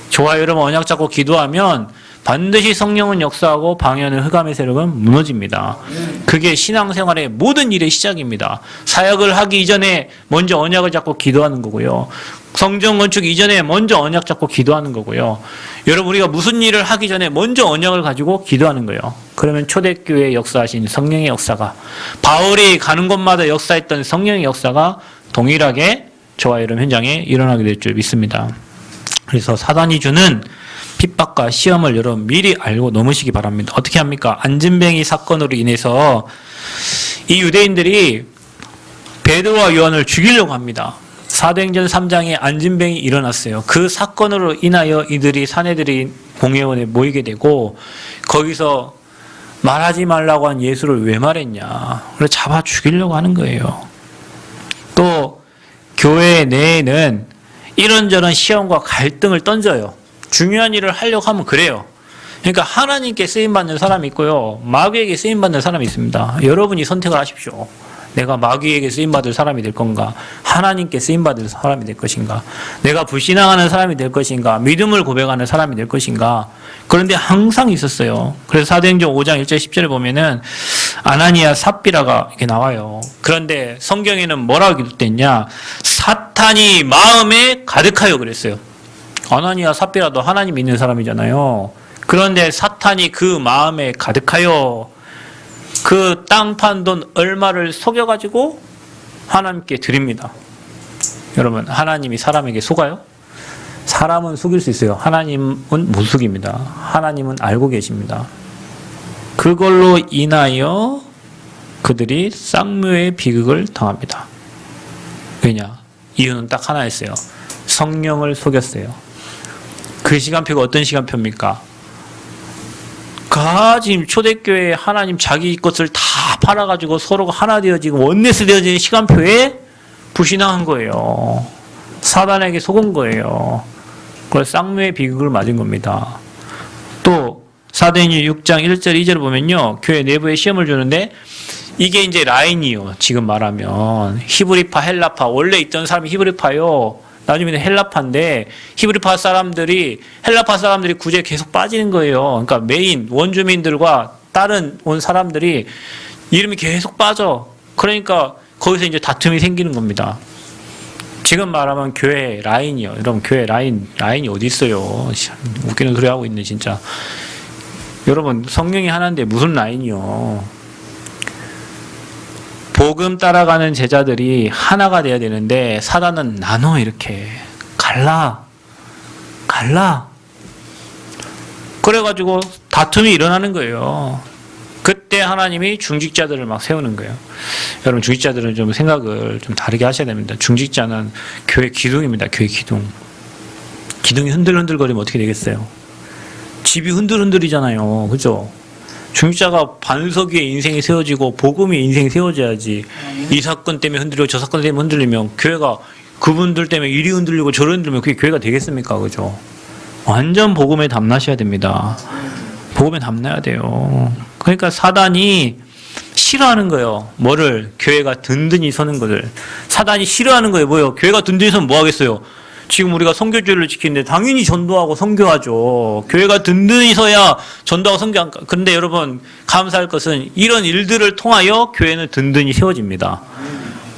좋아요. 여러분 언약 잡고 기도하면 반드시 성령은 역사하고 방해하는 흑암의 세력은 무너집니다. 그게 신앙생활의 모든 일의 시작입니다. 사역을 하기 이전에 먼저 언약을 잡고 기도하는 거고요. 성전 건축 이전에 먼저 언약 잡고 기도하는 거고요. 여러분 우리가 무슨 일을 하기 전에 먼저 언약을 가지고 기도하는 거예요. 그러면 초대교회에 역사하신 성령의 역사가 바울이 가는 곳마다 역사했던 성령의 역사가 동일하게 저와 여러분 현장에 일어나게 될 줄 믿습니다. 그래서 사단이 주는 핍박과 시험을 여러분 미리 알고 넘으시기 바랍니다. 어떻게 합니까? 안진뱅이 사건으로 인해서 이 유대인들이 베드로와 요한을 죽이려고 합니다. 사도행전 3장에 안진뱅이 일어났어요. 그 사건으로 인하여 이들이 사내들이 공회원에 모이게 되고 거기서 말하지 말라고 한 예수를 왜 말했냐. 그래서 잡아 죽이려고 하는 거예요. 또 교회 내에는 이런저런 시험과 갈등을 던져요. 중요한 일을 하려고 하면 그래요. 그러니까 하나님께 쓰임받는 사람이 있고요. 마귀에게 쓰임받는 사람이 있습니다. 여러분이 선택을 하십시오. 내가 마귀에게 쓰임받을 사람이 될 건가? 하나님께 쓰임받을 사람이 될 것인가? 내가 불신앙하는 사람이 될 것인가? 믿음을 고백하는 사람이 될 것인가? 그런데 항상 있었어요. 그래서 사도행전 5장 1절 10절에 보면은 아나니아 삽비라가 이렇게 나와요. 그런데 성경에는 뭐라고 기록됐냐? 사탄이 마음에 가득하여 그랬어요. 아나니아 삽비라도 하나님 믿는 사람이잖아요. 그런데 사탄이 그 마음에 가득하여 그 땅 판 돈 얼마를 속여가지고 하나님께 드립니다. 여러분 하나님이 사람에게 속아요? 사람은 속일 수 있어요. 하나님은 못 속입니다. 하나님은 알고 계십니다. 그걸로 인하여 그들이 쌍묘의 비극을 당합니다. 왜냐? 이유는 딱 하나였어요. 성령을 속였어요. 그 시간표가 어떤 시간표입니까? 지금 초대교회 하나님 자기 것을 다 팔아가지고 서로가 하나 되어지고 원네스 되어지는 시간표에 불신앙한 거예요. 사단에게 속은 거예요. 그래서 쌍묘의 비극을 맞은 겁니다. 또 사도행전 6장 1절 2절을 보면요. 교회 내부에 시험을 주는데 이게 이제 라인이요. 지금 말하면 히브리파, 헬라파. 원래 있던 사람이 히브리파요. 나중에는 헬라파인데 히브리파 사람들이 헬라파 사람들이 구제에 계속 빠지는 거예요. 그러니까 메인 원주민들과 다른 온 사람들이 이름이 계속 빠져. 그러니까 거기서 이제 다툼이 생기는 겁니다. 지금 말하면 교회 라인이요. 여러분 교회 라인이 어디 있어요? 웃기는 소리 하고 있네 진짜. 여러분 성령이 하나인데 무슨 라인이요? 복음 따라가는 제자들이 하나가 돼야 되는데 사단은 나눠 이렇게 갈라 그래가지고 다툼이 일어나는 거예요. 그때 하나님이 중직자들을 막 세우는 거예요. 여러분 중직자들은 좀 생각을 좀 다르게 하셔야 됩니다. 중직자는 교회 기둥입니다. 교회 기둥. 기둥이 흔들흔들거리면 어떻게 되겠어요? 집이 흔들흔들이잖아요. 그죠? 중직자가 반석 위에 인생이 세워지고 복음 위에 인생이 세워져야지. 이 사건 때문에 흔들리고 저 사건 때문에 흔들리면 교회가 그분들 때문에 이리 흔들리고 저리 흔들리면 그게 교회가 되겠습니까? 그죠? 완전 복음에 담나셔야 됩니다. 복음에 담나야 돼요. 그러니까 사단이 싫어하는 거예요. 뭐를? 교회가 든든히 서는 것을. 사단이 싫어하는 거예요. 뭐요? 교회가 든든히 서면 뭐 하겠어요? 지금 우리가 선교주의를 지키는데 당연히 전도하고 선교하죠. 교회가 든든히 서야 전도하고 선교한. 그런데 여러분 감사할 것은 이런 일들을 통하여 교회는 든든히 세워집니다.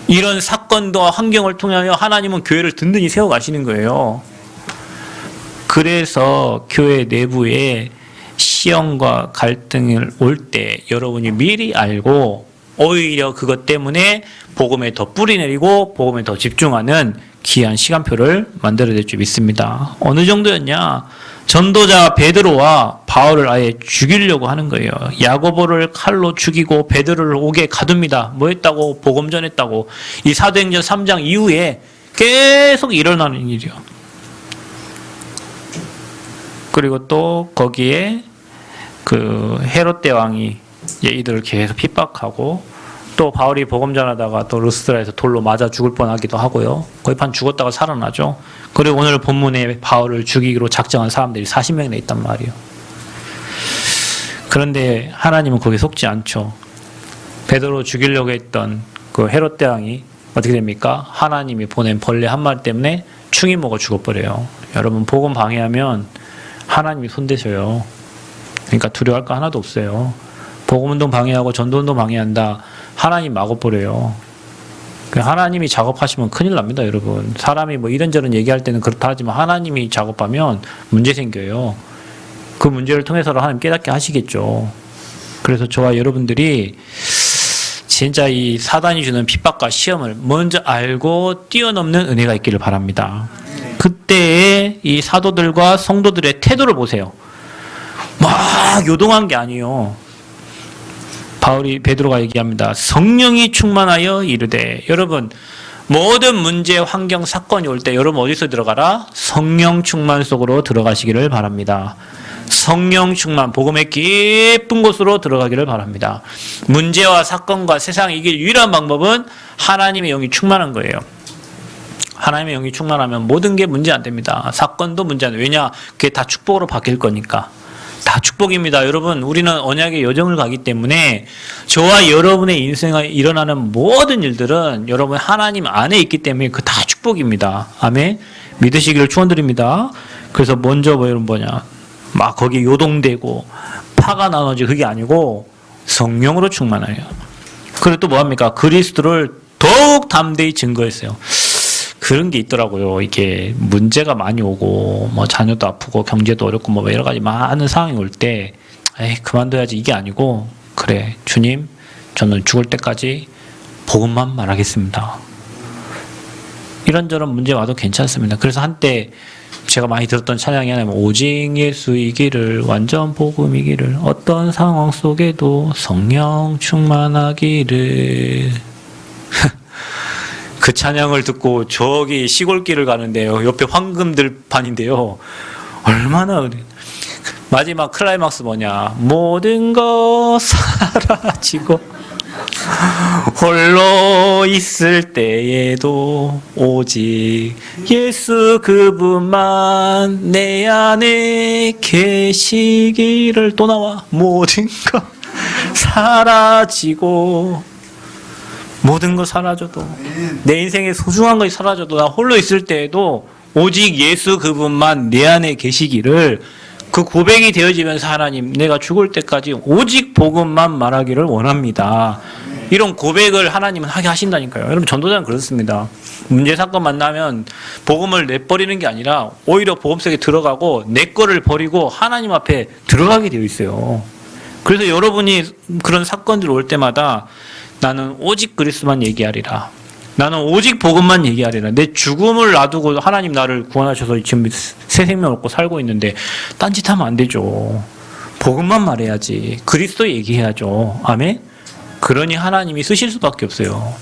이런 사건과 환경을 통하여 하나님은 교회를 든든히 세워가시는 거예요. 그래서 교회 내부에 시험과 갈등을 올 때 여러분이 미리 알고 오히려 그것 때문에 복음에 더 뿌리 내리고 복음에 더 집중하는 귀한 시간표를 만들어낼 줄 믿습니다. 어느 정도였냐? 전도자 베드로와 바울을 아예 죽이려고 하는 거예요. 야고보를 칼로 죽이고 베드로를 옥에 가둡니다. 뭐 했다고? 복음 전했다고. 이 사도행전 3장 이후에 계속 일어나는 일이요. 그리고 또 거기에 그 헤롯 대왕이 이들을 계속 핍박하고 또 바울이 복음 전하다가 또 루스드라에서 돌로 맞아 죽을 뻔하기도 하고요. 거의 반 죽었다가 살아나죠. 그리고 오늘 본문에 바울을 죽이기로 작정한 사람들이 40명이나 있단 말이에요. 그런데 하나님은 거기에 속지 않죠. 베드로 죽이려고 했던 그 헤롯 대왕이 어떻게 됩니까? 하나님이 보낸 벌레 한 마리 때문에 충이 먹어 죽어버려요. 여러분 복음 방해하면 하나님이 손대셔요. 그러니까 두려워할 거 하나도 없어요. 복음운동 방해하고 전도운동 방해한다. 하나님 막아버려요. 하나님이 작업하시면 큰일 납니다, 여러분. 사람이 뭐 이런저런 얘기할 때는 그렇다 하지만 하나님이 작업하면 문제 생겨요. 그 문제를 통해서 하나님 깨닫게 하시겠죠. 그래서 저와 여러분들이 진짜 이 사단이 주는 핍박과 시험을 먼저 알고 뛰어넘는 은혜가 있기를 바랍니다. 그때의 이 사도들과 성도들의 태도를 보세요. 막 요동한 게 아니에요. 베드로가 얘기합니다. 성령이 충만하여 이르되. 여러분 모든 문제, 환경, 사건이 올 때 여러분 어디서 들어가라? 성령 충만 속으로 들어가시기를 바랍니다. 성령 충만, 복음의 깊은 곳으로 들어가기를 바랍니다. 문제와 사건과 세상을 이길 유일한 방법은 하나님의 영이 충만한 거예요. 하나님의 영이 충만하면 모든 게 문제 안 됩니다. 사건도 문제 안 돼요. 왜냐? 그게 다 축복으로 바뀔 거니까. 다 축복입니다. 여러분, 우리는 언약의 여정을 가기 때문에 저와 여러분의 인생에 일어나는 모든 일들은 여러분 하나님 안에 있기 때문에 그 다 축복입니다. 아멘. 믿으시기를 축원드립니다. 그래서 먼저 여러분 막 거기 요동되고 파가 나눠지 그게 아니고 성령으로 충만해요. 그리고 또 뭐합니까? 그리스도를 더욱 담대히 증거했어요. 그런 게 있더라고요. 이게 문제가 많이 오고 뭐 자녀도 아프고 경제도 어렵고 뭐 여러 가지 많은 상황이 올 때 에이 그만둬야지 이게 아니고 그래 주님 저는 죽을 때까지 복음만 말하겠습니다. 이런저런 문제 와도 괜찮습니다. 그래서 한때 제가 많이 들었던 찬양이 하나면 오직 예수이기를 완전 복음이기를 어떤 상황 속에도 성령 충만하기를 그 찬양을 듣고 저기 시골길을 가는데요. 옆에 황금들판인데요. 얼마나 마지막 클라이막스 뭐냐. 모든 것 사라지고 홀로 있을 때에도 오직 예수 그분만 내 안에 계시기를 또 나와. 모든 것 사라지고 모든 거 사라져도 내 인생에 소중한 것이 사라져도 나 홀로 있을 때에도 오직 예수 그분만 내 안에 계시기를 그 고백이 되어지면서 하나님 내가 죽을 때까지 오직 복음만 말하기를 원합니다. 이런 고백을 하나님은 하게 하신다니까요. 여러분 전도자는 그렇습니다. 문제 사건 만나면 복음을 내버리는 게 아니라 오히려 복음 속에 들어가고 내 거를 버리고 하나님 앞에 들어가게 되어 있어요. 그래서 여러분이 그런 사건들 올 때마다 나는 오직 그리스도만 얘기하리라. 나는 오직 복음만 얘기하리라. 내 죽음을 놔두고 하나님 나를 구원하셔서 지금 새 생명 얻고 살고 있는데 딴짓하면 안 되죠. 복음만 말해야지. 그리스도 얘기해야죠. 아멘? 그러니 하나님이 쓰실 수밖에 없어요.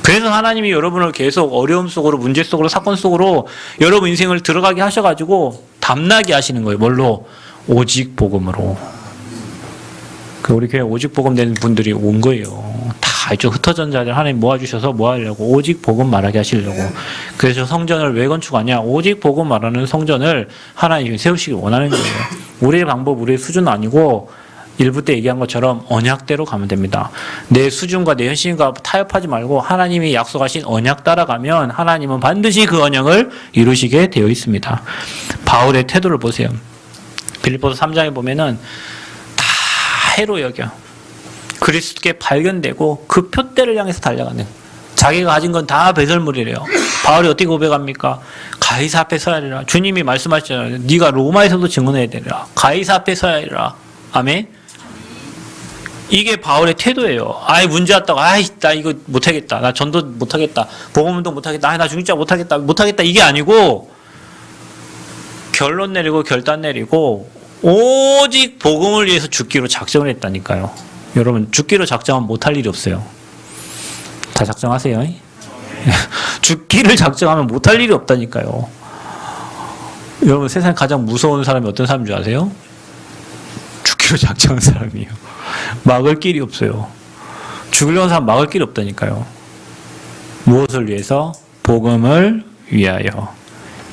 그래서 하나님이 여러분을 계속 어려움 속으로 문제 속으로 사건 속으로 여러분 인생을 들어가게 하셔가지고 담나게 하시는 거예요. 뭘로? 오직 복음으로. 우리 교회 오직 복음 되는 분들이 온 거예요. 다 이쪽 흩어진 자들 하나님 모아주셔서 뭐 하려고? 오직 복음 말하게 하시려고. 그래서 성전을 왜 건축하냐? 오직 복음 말하는 성전을 하나님이 세우시길 원하는 거예요. 우리의 방법, 우리의 수준은 아니고 1부 때 얘기한 것처럼 언약대로 가면 됩니다. 내 수준과 내 현실과 타협하지 말고 하나님이 약속하신 언약 따라가면 하나님은 반드시 그 언약을 이루시게 되어 있습니다. 바울의 태도를 보세요. 빌립보서 3장에 보면은 다 해로 여겨. 그리스도께 발견되고 그 표대를 향해서 달려가는, 자기가 가진 건 다 배설물이래요. 바울이 어떻게 고백합니까? 가이사 앞에 서야 되라. 주님이 말씀하셨잖아요. 네가 로마에서도 증언해야 되라. 가이사 앞에 서야 되라. 아멘. 이게 바울의 태도예요. 아이 문제 왔다고, 아이 나 이거 못하겠다, 나 전도 못하겠다, 복음운동 못하겠다, 아이 나 중직자 못하겠다 이게 아니고 결론 내리고 결단 내리고 오직 복음을 위해서 죽기로 작정을 했다니까요. 여러분 죽기로 작정하면 못할 일이 없어요. 다 작정하세요. 죽기를 작정하면 못할 일이 없다니까요. 여러분 세상에 가장 무서운 사람이 어떤 사람인 줄 아세요? 죽기로 작정한 사람이에요. 막을 길이 없어요. 죽으려는 사람 막을 길이 없다니까요. 무엇을 위해서? 복음을 위하여.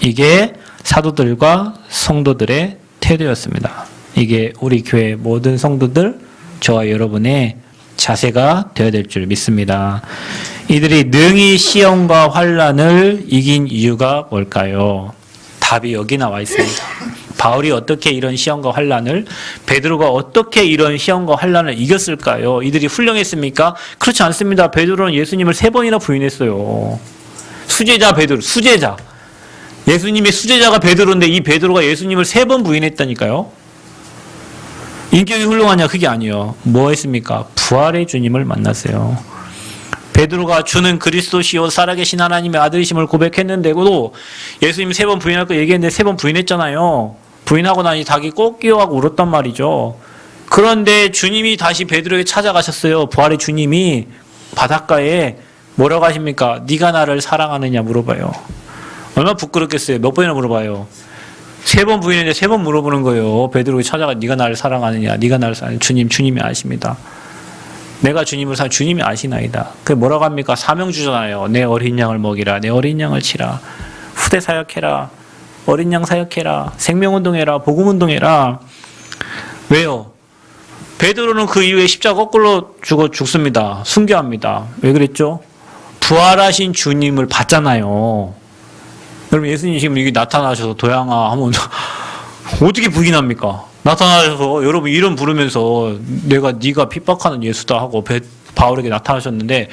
이게 사도들과 성도들의 태도였습니다. 이게 우리 교회 모든 성도들, 저와 여러분의 자세가 되어야 될 줄 믿습니다. 이들이 능히 시험과 환난을 이긴 이유가 뭘까요? 답이 여기 나와 있습니다. 바울이 어떻게 이런 시험과 환난을, 베드로가 어떻게 이런 시험과 환난을 이겼을까요? 이들이 훌륭했습니까? 그렇지 않습니다. 베드로는 예수님을 3번이나 부인했어요. 수제자 베드로, 수제자. 예수님의 수제자가 베드로인데 이 베드로가 예수님을 3번 부인했다니까요. 인격이 훌륭하냐? 그게 아니에요. 뭐 했습니까? 부활의 주님을 만났어요. 베드로가 주는 그리스도시요 살아계신 하나님의 아들이심을 고백했는데도 예수님 3번 부인할 거 얘기했는데 3번 부인했잖아요. 부인하고 나니 닭이 꼭 끼어가고 울었단 말이죠. 그런데 주님이 다시 베드로에게 찾아가셨어요. 부활의 주님이 바닷가에 뭐라고 하십니까? 네가 나를 사랑하느냐 물어봐요. 얼마나 부끄럽겠어요. 몇 번이나 물어봐요. 3번 부인했는데 3번 물어보는 거예요. 베드로에게 찾아가 네가 나를 사랑하느냐, 네가 나를 사랑하느냐. 주님이 아십니다. 내가 주님을 주님이 아시나이다. 그게 뭐라고 합니까? 사명 주잖아요. 내 어린 양을 먹이라, 내 어린 양을 치라, 후대 사역해라, 어린 양 사역해라, 생명운동해라, 복음운동해라. 왜요? 베드로는 그 이후에 십자가 거꾸로 죽습니다. 순교합니다. 왜 그랬죠? 부활하신 주님을 봤잖아요. 여러분 예수님 지금 여기 나타나셔서 도양아 하면 어떻게 부인합니까? 나타나셔서 여러분 이름 부르면서 네가 핍박하는 예수다 하고 바울에게 나타나셨는데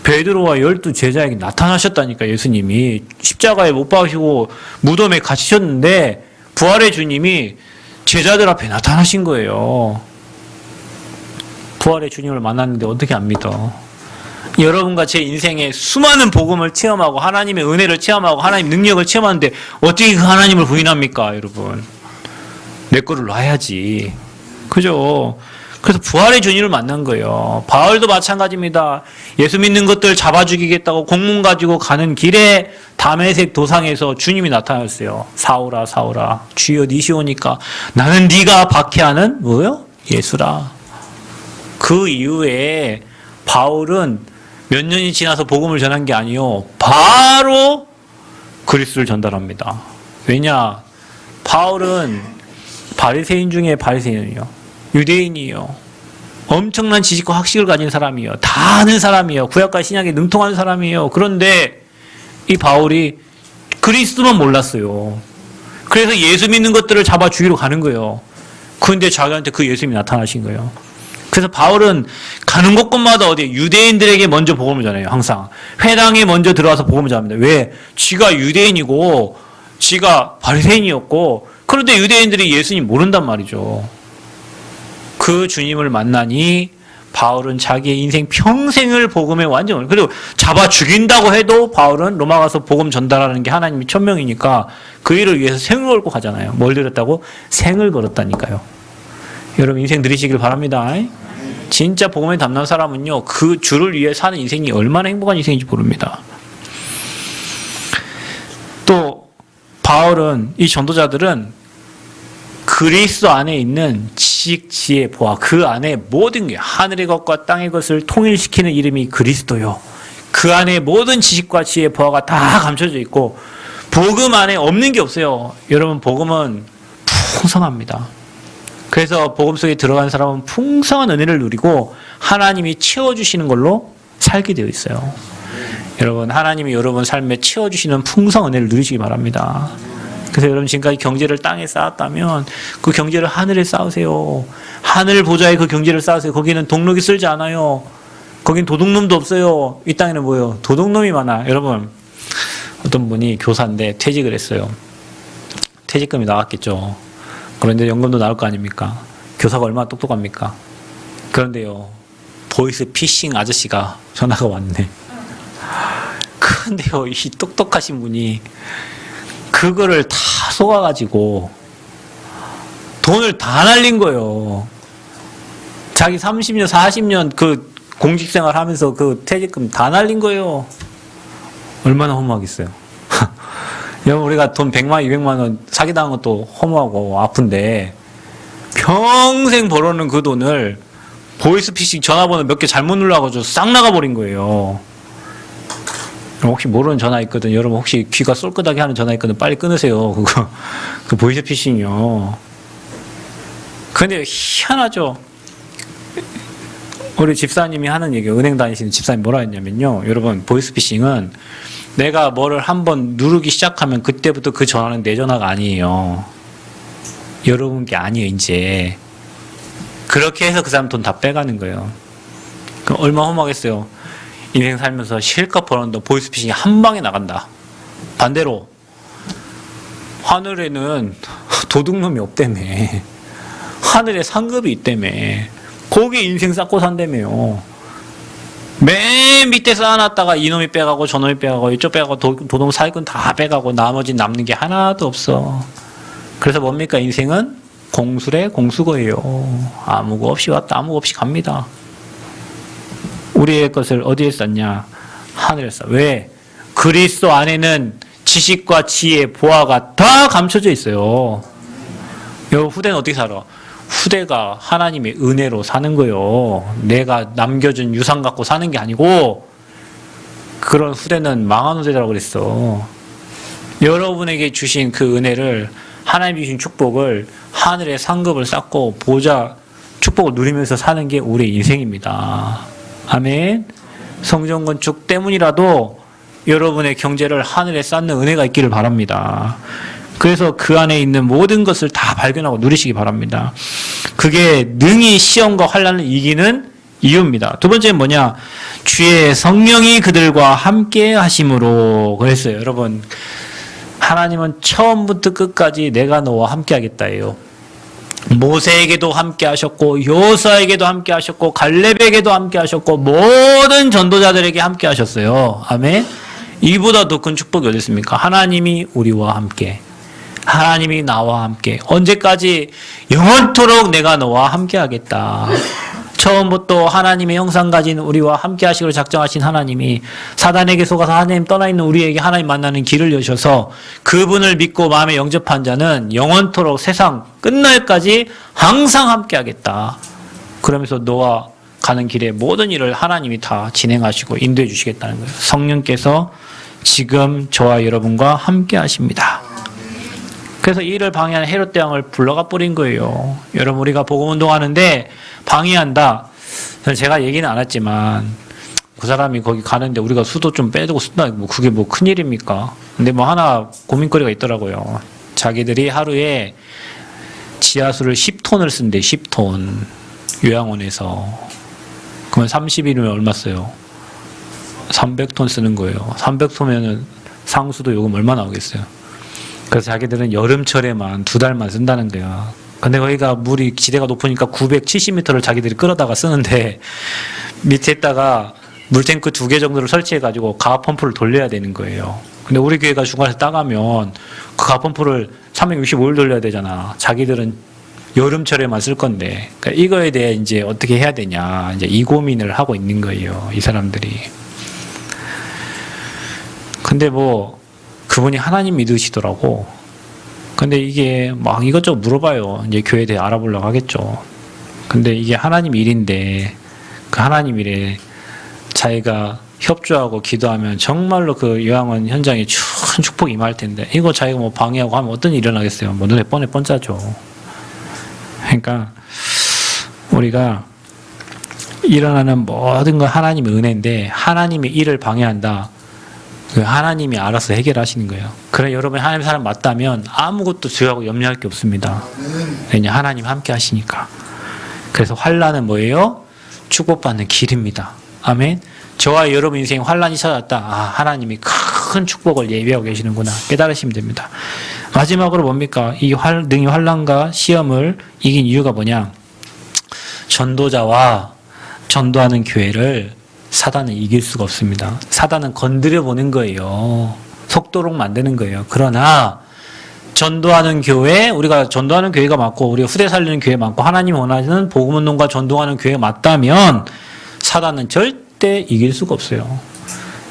베드로와 12 제자에게 나타나셨다니까. 예수님이 십자가에 못 박히고 무덤에 갇히셨는데 부활의 주님이 제자들 앞에 나타나신 거예요. 부활의 주님을 만났는데 어떻게 안 믿어? 여러분과 제 인생에 수많은 복음을 체험하고 하나님의 은혜를 체험하고 하나님 능력을 체험하는데 어떻게 그 하나님을 부인합니까? 여러분 내 거를 놔야지. 그죠? 그래서 부활의 주님을 만난 거예요. 바울도 마찬가지입니다. 예수 믿는 것들 잡아 죽이겠다고 공문 가지고 가는 길에 다메섹 도상에서 주님이 나타났어요. 사울아 사울아 주여 니시 오니까 나는 네가 박해하는 뭐요? 예수라. 그 이후에 바울은 몇 년이 지나서 복음을 전한 게 아니요, 바로 그리스도를 전달합니다. 왜냐? 바울은 바리새인 중에 바리새인이요, 유대인이요, 엄청난 지식과 학식을 가진 사람이요, 다 아는 사람이요, 구약과 신약에 능통한 사람이에요. 그런데 이 바울이 그리스도만 몰랐어요. 그래서 예수 믿는 것들을 잡아 죽이러 가는 거예요. 그런데 자기한테 그 예수님이 나타나신 거예요. 그래서 바울은 가는 곳곳마다 어디 유대인들에게 먼저 복음을 전해요. 항상 회당에 먼저 들어와서 복음을 전합니다. 왜? 지가 유대인이고 지가 바리새인이었고, 그런데 유대인들이 예수님 모른단 말이죠. 그 주님을 만나니 바울은 자기의 인생 평생을 복음에 완전, 그리고 잡아 죽인다고 해도 바울은 로마 가서 복음 전달하는 게 하나님의 천명이니까 그 일을 위해서 생을 걸고 가잖아요. 뭘 들었다고? 생을 걸었다니까요. 여러분 인생 누리시길 바랍니다. 진짜 복음에 담난 사람은요, 그 주를 위해 사는 인생이 얼마나 행복한 인생인지 모릅니다. 또 바울은, 이 전도자들은 그리스도 안에 있는 지식, 지혜, 보아, 그 안에 모든 게, 하늘의 것과 땅의 것을 통일시키는 이름이 그리스도요. 그 안에 모든 지식과 지혜, 보아가 다 감춰져 있고 복음 안에 없는 게 없어요. 여러분 복음은 풍성합니다. 그래서 복음 속에 들어간 사람은 풍성한 은혜를 누리고 하나님이 채워주시는 걸로 살게 되어 있어요. 여러분, 하나님이 여러분 삶에 채워주시는 풍성한 은혜를 누리시기 바랍니다. 그래서 여러분 지금까지 경제를 땅에 쌓았다면 그 경제를 하늘에 쌓으세요. 하늘 보좌에 그 경제를 쌓으세요. 거기는 동록이 쓸지 않아요. 거긴 도둑놈도 없어요. 이 땅에는 뭐예요? 도둑놈이 많아. 여러분, 어떤 분이 교사인데 퇴직을 했어요. 퇴직금이 나왔겠죠. 그런데 연금도 나올 거 아닙니까? 교사가 얼마나 똑똑합니까? 그런데요, 보이스 피싱 아저씨가 전화가 왔네. 그런데요, 이 똑똑하신 분이 그거를 다 속아가지고 돈을 다 날린 거예요. 자기 30년, 40년 그 공직생활 하면서 그 퇴직금 다 날린 거예요. 얼마나 허무하겠어요. 여러분, 우리가 돈 100만, 200만 원 사기당한 것도 허무하고 아픈데 평생 벌어놓은 그 돈을 보이스피싱 전화번호 몇 개 잘못 눌러가지고 싹 나가버린 거예요. 혹시 모르는 전화 있거든. 여러분 혹시 귀가 쏠끄하게 하는 전화 있거든. 빨리 끊으세요. 그거 그 보이스피싱이요. 근데 희한하죠. 우리 집사님이 하는 얘기, 은행 다니시는 집사님 뭐라 했냐면요. 여러분, 보이스피싱은 내가 뭐를 한번 누르기 시작하면 그때부터 그 전화는 내 전화가 아니에요. 여러분 게 아니에요, 이제. 그렇게 해서 그 사람 돈 다 빼가는 거예요. 그럼 얼마나 허무하겠어요. 인생 살면서 실컷 벌었는데 보이스피싱이 한 방에 나간다. 반대로 하늘에는 도둑놈이 없다며. 하늘에 상급이 있다며. 거기 인생 쌓고 산다며요. 맨 밑에 쌓아놨다가 이놈이 빼가고 저놈이 빼가고 이쪽 빼가고 도둑 사기꾼 다 빼가고 나머지 남는 게 하나도 없어. 그래서 뭡니까? 인생은 공수래 공수거예요. 아무거 없이 왔다 아무거 없이 갑니다. 우리의 것을 어디에 썼냐? 하늘에 써. 왜? 그리스도 안에는 지식과 지혜, 보화가 다 감춰져 있어요. 여러분, 후대는 어떻게 살아? 후대가 하나님의 은혜로 사는 거예요. 내가 남겨준 유산 갖고 사는 게 아니고, 그런 후대는 망한 후대라고 그랬어. 여러분에게 주신 그 은혜를, 하나님이 주신 축복을 하늘의 상급을 쌓고 보좌 축복을 누리면서 사는 게 우리의 인생입니다. 아멘. 성전 건축 때문이라도 여러분의 경제를 하늘에 쌓는 은혜가 있기를 바랍니다. 그래서 그 안에 있는 모든 것을 다 발견하고 누리시기 바랍니다. 그게 능히 시험과 환난을 이기는 이유입니다. 두 번째는 뭐냐? 주의 성령이 그들과 함께 하심으로 그랬어요. 여러분, 하나님은 처음부터 끝까지 내가 너와 함께 하겠다예요. 모세에게도 함께 하셨고 여호수아에게도 함께 하셨고 갈렙에게도 함께 하셨고 모든 전도자들에게 함께 하셨어요. 아멘. 이보다 더 큰 축복이 어디 있습니까? 하나님이 우리와 함께, 하나님이 나와 함께, 언제까지? 영원토록 내가 너와 함께 하겠다. 처음부터 하나님의 형상 가진 우리와 함께 하시기로 작정하신 하나님이 사단에게 속아서 하나님 떠나 있는 우리에게 하나님 만나는 길을 여셔서 그분을 믿고 마음에 영접한 자는 영원토록 세상 끝날까지 항상 함께 하겠다. 그러면서 너와 가는 길에 모든 일을 하나님이 다 진행하시고 인도해 주시겠다는 거예요. 성령께서 지금 저와 여러분과 함께 하십니다. 그래서 이 일을 방해하는 헤롯 대왕을 불러가 뿌린 거예요. 여러분, 우리가 복음 운동하는데 방해한다. 제가 얘기는 안 했지만 그 사람이 거기 가는데 우리가 수도 좀 빼두고 쓴다. 뭐 그게 뭐 큰일입니까? 근데 뭐 하나 고민거리가 있더라고요. 자기들이 하루에 지하수를 10톤을 쓴대. 10톤. 요양원에서. 그러면 30일이면 얼마 써요? 300톤 쓰는 거예요. 300톤이면 상수도 요금 얼마 나오겠어요? 그래서 자기들은 여름철에만 2달만 쓴다는 거야. 근데 거기가 물이 지대가 높으니까 970m를 자기들이 끌어다가 쓰는데 밑에다가 물탱크 2개 정도를 설치해가지고 가압 펌프를 돌려야 되는 거예요. 근데 우리 교회가 중간에서 따가면 그 가압 펌프를 365일 돌려야 되잖아. 자기들은 여름철에만 쓸 건데. 그러니까 이거에 대해 이제 어떻게 해야 되냐. 이제 이 고민을 하고 있는 거예요. 이 사람들이. 근데 뭐 그분이 하나님 믿으시더라고. 근데 이게 막 이것저것 물어봐요. 이제 교회에 대해 알아보려고 하겠죠. 근데 이게 하나님 일인데 그 하나님 일에 자기가 협조하고 기도하면 정말로 그 요양원 현장에 큰 축복이 임할 텐데 이거 자기가 뭐 방해하고 하면 어떤 일이 일어나겠어요. 뭐 눈에 뻔히 뻔짜죠. 그러니까 우리가 일어나는 모든 건 하나님의 은혜인데 하나님의 일을 방해한다. 그 하나님이 알아서 해결하시는 거예요. 그래 여러분이 하나님 사람 맞다면 아무것도 주하고 염려할 게 없습니다. 왜냐 하나님 함께 하시니까. 그래서 환난은 뭐예요? 축복받는 길입니다. 아멘. 저와 여러분 인생 환난이 찾았다. 아 하나님이 큰 축복을 예비하고 계시는구나 깨달으시면 됩니다. 마지막으로 뭡니까? 이 능히 환난과 시험을 이긴 이유가 뭐냐? 전도자와 전도하는 교회를 사단은 이길 수가 없습니다. 사단은 건드려 보는 거예요. 속도록 만드는 거예요. 그러나 전도하는 교회, 우리가 전도하는 교회가 맞고 우리가 후대 살리는 교회 맞고 하나님 원하시는 복음운동과 전도하는 교회가 맞다면 사단은 절대 이길 수가 없어요.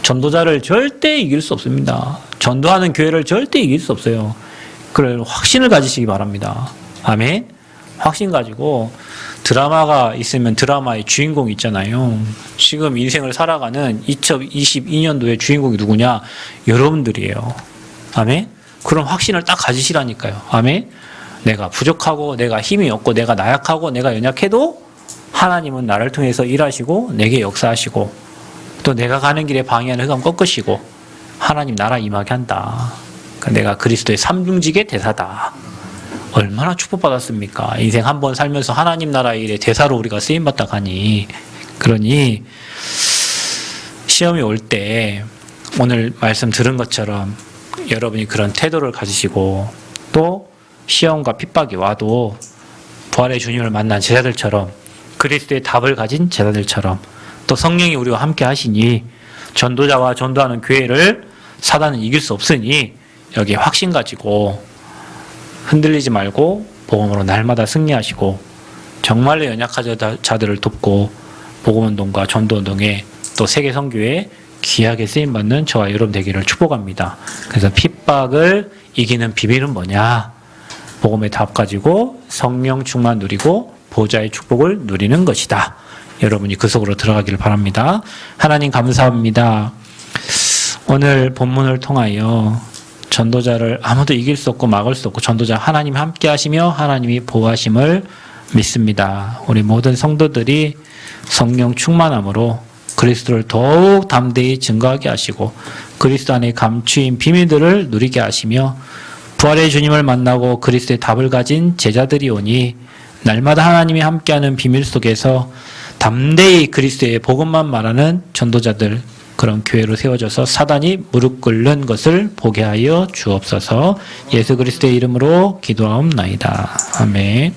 전도자를 절대 이길 수 없습니다. 전도하는 교회를 절대 이길 수 없어요. 그럴 확신을 가지시기 바랍니다. 아멘. 확신 가지고 드라마가 있으면 드라마의 주인공 있잖아요. 지금 인생을 살아가는 2022년도의 주인공이 누구냐? 여러분들이에요. 아멘? 그런 확신을 딱 가지시라니까요. 아멘? 내가 부족하고 내가 힘이 없고 내가 나약하고 내가 연약해도 하나님은 나를 통해서 일하시고 내게 역사하시고 또 내가 가는 길에 방해하는 흑암 꺾으시고 하나님 나라 임하게 한다. 그러니까 내가 그리스도의 삼중직의 대사다. 얼마나 축복받았습니까? 인생 한 번 살면서 하나님 나라의 일에 대사로 우리가 쓰임받다 가니. 그러니 시험이 올 때 오늘 말씀 들은 것처럼 여러분이 그런 태도를 가지시고 또 시험과 핍박이 와도 부활의 주님을 만난 제자들처럼 그리스도의 답을 가진 제자들처럼 또 성령이 우리와 함께 하시니 전도자와 전도하는 교회를 사단은 이길 수 없으니 여기에 확신 가지고 흔들리지 말고 복음으로 날마다 승리하시고 정말로 연약한 자들을 돕고 복음운동과 전도운동에 또 세계 선교에 귀하게 쓰임받는 저와 여러분 되기를 축복합니다. 그래서 핍박을 이기는 비밀은 뭐냐? 복음의 답 가지고 성령 충만 누리고 보좌의 축복을 누리는 것이다. 여러분이 그 속으로 들어가기를 바랍니다. 하나님 감사합니다. 오늘 본문을 통하여 전도자를 아무도 이길 수 없고 막을 수 없고 전도자 하나님 함께 하시며 하나님이 보호하심을 믿습니다. 우리 모든 성도들이 성령 충만함으로 그리스도를 더욱 담대히 증거하게 하시고 그리스도 안에 감추인 비밀들을 누리게 하시며 부활의 주님을 만나고 그리스도의 답을 가진 제자들이 오니 날마다 하나님이 함께하는 비밀 속에서 담대히 그리스도의 복음만 말하는 전도자들 그런 교회로 세워져서 사단이 무릎 꿇는 것을 보게 하여 주옵소서. 예수 그리스도의 이름으로 기도하옵나이다. 아멘.